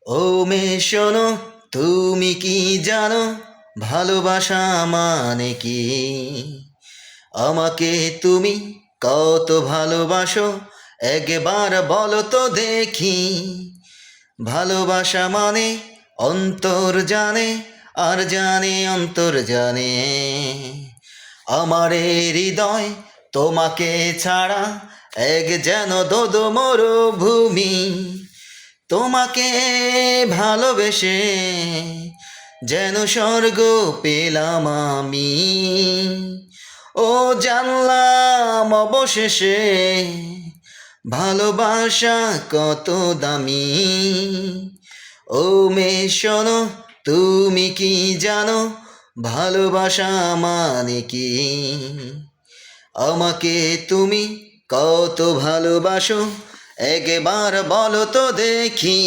ও মেয়ে শোনো, তুমি কি জানো ভালোবাসা মানে কি? আমাকে তুমি কত ভালোবাসো, একবার বলো তো দেখি। ভালোবাসা মানে অন্তর জানে, আর জানে অন্তর জানে। আমার এই হৃদয় তোমাকে ছাড়া এক যেন দোদো মরুভূমি। তোমাকে ভালোবেসে যেন স্বর্গ পেলাম আমি। ও জানলাম অবশেষে ভালোবাসা কত দামি। ও মেয়ে শোনো, তুমি কি জানো ভালোবাসা মানে কি? আমাকে তুমি কত ভালোবাসো, একবার বলো তো দেখি।